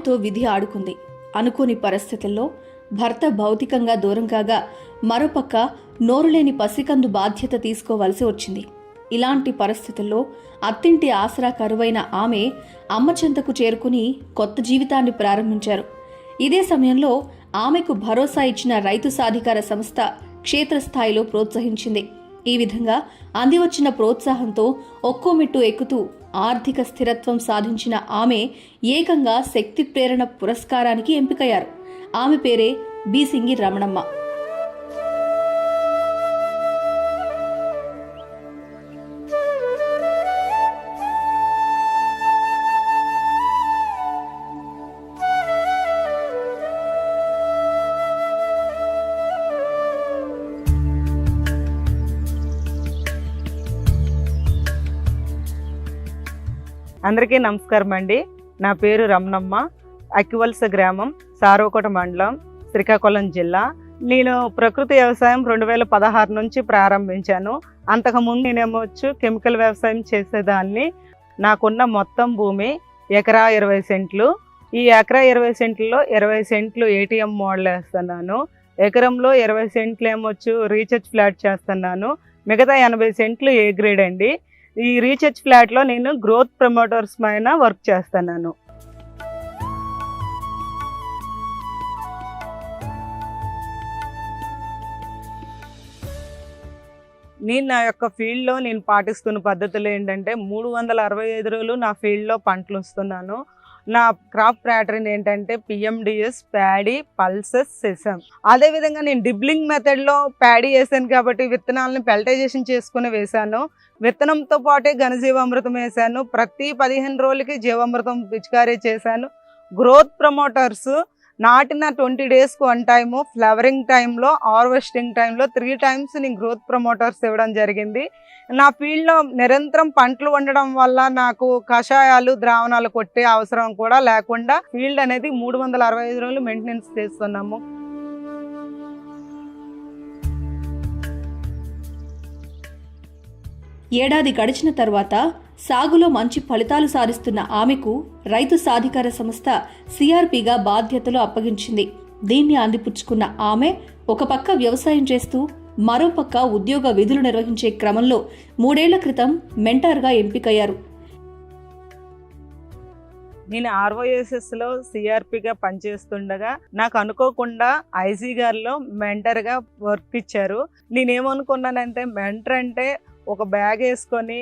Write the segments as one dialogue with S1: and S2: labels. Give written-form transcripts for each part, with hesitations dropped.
S1: ఆమెతో విధి ఆడుకుంది. అనుకోని పరిస్థితుల్లో భర్త భౌతికంగా దూరం కాగా మరోపక్క నోరులేని పసికందు బాధ్యత తీసుకోవలసి వచ్చింది. ఇలాంటి పరిస్థితుల్లో అత్తింటి ఆసరా కరువైన ఆమె అమ్మ చెంతకు చేరుకుని కొత్త జీవితాన్ని ప్రారంభించారు. ఇదే సమయంలో ఆమెకు భరోసా ఇచ్చిన రైతు సాధికార సంస్థ క్షేత్రస్థాయిలో ప్రోత్సహించింది. ఈ విధంగా అందివచ్చిన ప్రోత్సాహంతో ఒక్కో మెట్టు ఎక్కుతూ ఆర్థిక స్థిరత్వం సాధించిన ఆమె ఏకంగా శక్తి ప్రేరణ పురస్కారానికి ఎంపికయ్యారు. ఆమె పేరే బీసింగి రమణమ్మ.
S2: అందరికీ నమస్కారం అండి. నా పేరు రమణమ్మ. అక్కివలస గ్రామం, సారవకోట మండలం, శ్రీకాకుళం జిల్లా. నేను ప్రకృతి వ్యవసాయం 2016 నుంచి ప్రారంభించాను. అంతకుముందు నేనేమొచ్చు కెమికల్ వ్యవసాయం చేసేదాన్ని. నాకున్న మొత్తం భూమి ఎకరా 20 సెంట్లు. ఈ ఎకరా 20 సెంట్లలో 20 సెంట్లు ఏటీఎం మోడల్ వేస్తున్నాను. ఎకరంలో 20 సెంట్లు ఏమొచ్చు రీఛార్జ్ ఫ్లాట్ చేస్తున్నాను. మిగతా 80 సెంట్లు ఏ గ్రేడ్ అండి. ఈ రీఛార్జ్ ఫ్లాట్లో నేను గ్రోత్ ప్రమోటర్స్ పైన వర్క్ చేస్తున్నాను. నేను నా యొక్క ఫీల్డ్లో నేను పాటిస్తున్న పద్ధతులు ఏంటంటే 365 రోజులు నా ఫీల్డ్లో పంటలు వస్తున్నాను. నా క్రాప్ ప్యాటర్న్ ఏంటంటే పిఎండిఎస్, ప్యాడీ, పల్సెస్, సెసమ్. అదేవిధంగా నేను డిబ్లింగ్ మెథడ్లో ప్యాడీ వేసాను కాబట్టి విత్తనాలను పెల్టైజేషన్ చేసుకుని వేశాను. విత్తనంతో పాటే ఘనజీవామృతం వేశాను. ప్రతి 15 రోజులకి జీవామృతం పిచికారీ చేశాను. గ్రోత్ ప్రమోటర్స్ నాటిన 20 డేస్కి 1 టైము, ఫ్లవరింగ్ టైంలో, హార్వెస్టింగ్ టైంలో 3 టైమ్స్ నేను గ్రోత్ ప్రమోటర్స్ ఇవ్వడం జరిగింది. నా ఫీల్డ్లో నిరంతరం పంటలు వండడం వల్ల నాకు కషాయాలు, ద్రావణాలు కొట్టే అవసరం కూడా లేకుండా ఫీల్డ్ అనేది 365 రోజులు మెయింటెనెన్స్ చేస్తున్నాము.
S1: ఏడాది గడిచిన తర్వాత సాగులో మంచి ఫలితాలు సాధిస్తున్న ఆమెకు రైతు సాధికార సంస్థ సిఆర్పిగా బాధ్యతలు అప్పగించింది. దీన్ని అందిపుచ్చుకున్న ఆమె ఒక పక్క వ్యవసాయం చేస్తూ మరోపక్క ఉద్యోగ విధులు నిర్వహించే క్రమంలో 3 ఏళ్ల క్రితం మెంటర్గా ఎంపికయ్యారు.
S2: నేను ఆర్వైఎస్ఎస్లో సిఆర్పిగా పనిచేస్తుండగా నాకు అనుకోకుండా ఐజీ గారిలో మెంటర్గా వర్క్ ఇచ్చారు. నేనేమనుకున్నానంటే మెంటర్ అంటే ఒక బ్యాగ్ వేసుకొని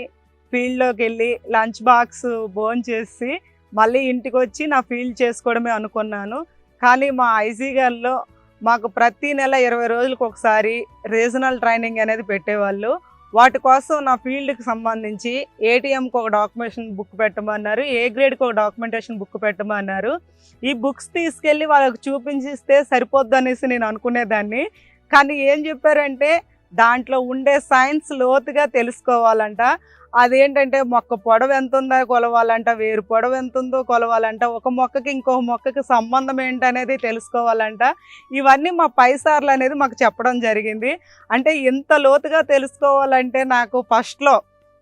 S2: ఫీల్డ్లోకి వెళ్ళి లంచ్ బాక్స్ భోజనం చేసి మళ్ళీ ఇంటికి వచ్చి నా ఫీల్డ్ చేసుకోవడమే అనుకున్నాను. కానీ మా ఐజీ గారిలో మాకు ప్రతి నెల 20 రోజులకు ఒకసారి రీజనల్ ట్రైనింగ్ అనేది పెట్టేవాళ్ళు. వాటి కోసం నా ఫీల్డ్కి సంబంధించి ఏటీఎంకి ఒక డాక్యుమెంటేషన్ బుక్ పెట్టమన్నారు, ఏ గ్రేడ్కి ఒక డాక్యుమెంటేషన్ బుక్ పెట్టమన్నారు. ఈ బుక్స్ తీసుకెళ్ళి వాళ్ళకి చూపించిస్తే సరిపోద్దు అనేసి నేను అనుకునేదాన్ని. కానీ ఏం చెప్పారంటే దాంట్లో ఉండే సైన్స్ లోతుగా తెలుసుకోవాలంట. అదేంటంటే మొక్క పొడవు ఎంత ఉందో కొలవాలంట, వేరు పొడవు ఎంత ఉందో కొలవాలంట, ఒక మొక్కకి ఇంకో మొక్కకి సంబంధం ఏంటనేది తెలుసుకోవాలంట. ఇవన్నీ మా పై సార్లు అనేది మాకు చెప్పడం జరిగింది. అంటే ఇంత లోతుగా తెలుసుకోవాలంటే నాకు ఫస్ట్లో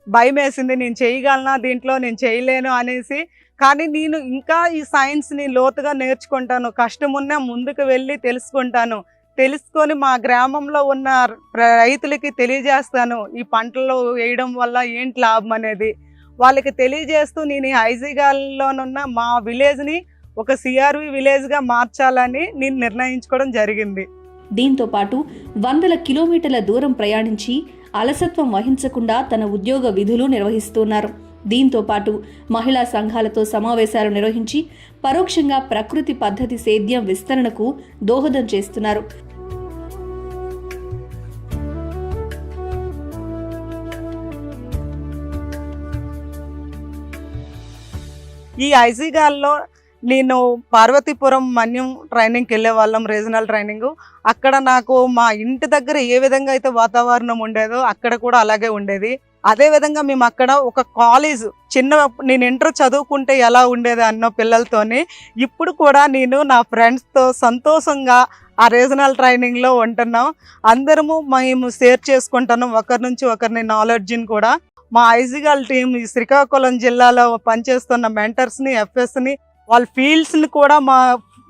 S2: భయం వేసింది. నేను చేయగలనా దీంట్లో, నేను చేయలేను అనేసి. కానీ నేను ఇంకా ఈ సైన్స్ని లోతుగా నేర్చుకుంటాను. కష్టమున్నా ముందుకు వెళ్ళి తెలుసుకొని మా గ్రామంలో ఉన్న రైతులకి తెలియజేస్తాను. ఈ పంటల్లో వేయడం వల్ల ఏంటి లాభం అనేది వాళ్ళకి తెలియజేస్తూ నేను ఐజీగాల్లోనున్న మా విలేజ్ని ఒక సిఆర్వి విలేజ్గా మార్చాలని నేను నిర్ణయించుకోవడం జరిగింది.
S1: దీంతో పాటు 100 కిలోమీటర్ల దూరం ప్రయాణించి అలసత్వం వహించకుండా తన ఉద్యోగ విధులు నిర్వహిస్తున్నారు. దీంతో పాటు మహిళా సంఘాలతో సమావేశాలు నిర్వహించి పరోక్షంగా ప్రకృతి పద్ధతి సేద్యం విస్తరణకు దోహదం చేస్తున్నారు.
S2: ఈ ఐజీగాల్లో నేను పార్వతీపురం మన్యం ట్రైనింగ్కి వెళ్ళే వాళ్ళం, రీజనల్ ట్రైనింగ్. అక్కడ నాకు మా ఇంటి దగ్గర ఏ విధంగా అయితే వాతావరణం ఉండేదో అక్కడ కూడా అలాగే ఉండేది. అదేవిధంగా మేము అక్కడ ఒక కాలేజ్ నేను ఇంటర్ చదువుకుంటే ఎలా ఉండేది అన్న పిల్లలతోని ఇప్పుడు కూడా నేను నా ఫ్రెండ్స్తో సంతోషంగా ఆ రీజనల్ ట్రైనింగ్లో ఉంటున్నాం. అందరము మేము షేర్ చేసుకుంటున్నాం ఒకరి నుంచి ఒకరిని నాలెడ్జ్ని కూడా. మా ఐజీగాల్ టీం ఈ శ్రీకాకుళం జిల్లాలో పనిచేస్తున్న మెంటర్స్ని, ఎఫ్ఎస్ని వాళ్ళ ఫీల్డ్స్ని కూడా మా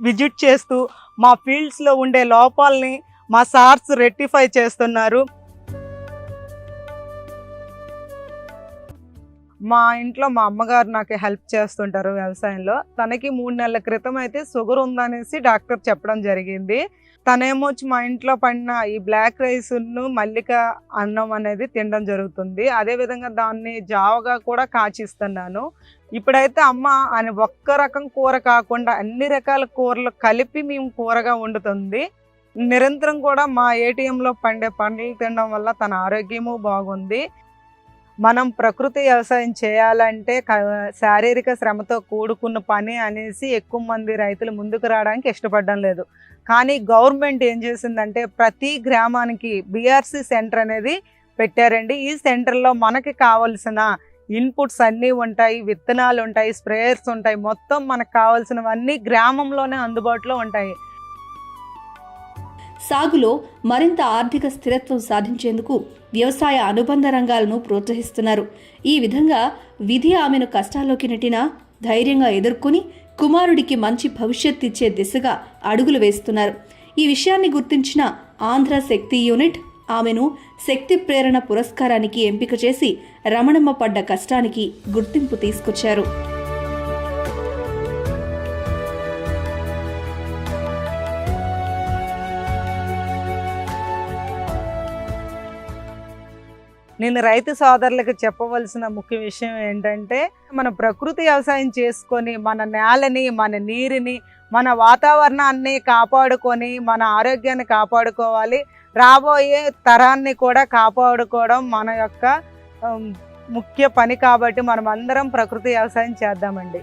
S2: విజిట్ చేస్తూ మా ఫీల్డ్స్లో ఉండే లోపాలని మా సార్స్ రెక్టిఫై చేస్తున్నారు. మా ఇంట్లో మా అమ్మగారు నాకు హెల్ప్ చేస్తుంటారు వ్యవసాయంలో. తనకి 3 నెలల క్రితం అయితే షుగర్ ఉందనేసి డాక్టర్ చెప్పడం జరిగింది. తనేమొచ్చి మా ఇంట్లో పండిన ఈ బ్లాక్ రైస్ను మల్లిక అన్నం అనేది తినడం జరుగుతుంది. అదేవిధంగా దాన్ని జావగా కూడా కాచిస్తున్నాను. ఇప్పుడైతే అమ్మ అని ఒక్క రకం కూర కాకుండా అన్ని రకాల కూరలు కలిపి మేము కూరగా వండుతుంది. నిరంతరం కూడా మా ఏటీఎంలో పండే పంటలు తినడం వల్ల తన ఆరోగ్యము బాగుంది. మనం ప్రకృతి వ్యవసాయం చేయాలంటే శారీరక శ్రమతో కూడుకున్న పని అనేసి ఎక్కువ మంది రైతులు ముందుకు రావడానికి ఇష్టపడడం లేదు. కానీ గవర్నమెంట్ ఏం చేసిందంటే ప్రతి గ్రామానికి బీఆర్సీ సెంటర్ అనేది పెట్టారండి. ఈ సెంటర్లో మనకి కావాల్సిన ఇన్పుట్స్ అన్నీ ఉంటాయి, విత్తనాలు ఉంటాయి, స్ప్రేయర్స్ ఉంటాయి, మొత్తం మనకు కావాల్సినవన్నీ గ్రామంలోనే అందుబాటులో ఉంటాయి.
S1: సాగులో మరింత ఆర్థిక స్థిరత్వం సాధించేందుకు వ్యవసాయ అనుబంధ రంగాలను ప్రోత్సహిస్తున్నారు. ఈ విధంగా విధి ఆమెను కష్టాల్లోకి నెట్టినా ధైర్యంగా ఎదుర్కొని కుమారుడికి మంచి భవిష్యత్ ఇచ్చే దిశగా అడుగులు వేస్తున్నారు. ఈ విషయాన్ని గుర్తించిన ఆంధ్ర శక్తి యూనిట్ ఆమెను శక్తి ప్రేరణ పురస్కారానికి ఎంపిక చేసి రమణమ్మ పడ్డ కష్టానికి గుర్తింపు తీసుకొచ్చారు.
S2: నేను రైతు సోదరులకు చెప్పవలసిన ముఖ్య విషయం ఏంటంటే మన ప్రకృతి వ్యవసాయం చేసుకొని మన నేలని, మన నీరుని, మన వాతావరణాన్ని కాపాడుకొని మన ఆరోగ్యాన్ని కాపాడుకోవాలి. రాబోయే తరాన్ని కూడా కాపాడుకోవడం మన యొక్క ముఖ్య పని. కాబట్టి మనం అందరం ప్రకృతి వ్యవసాయం చేద్దామండి.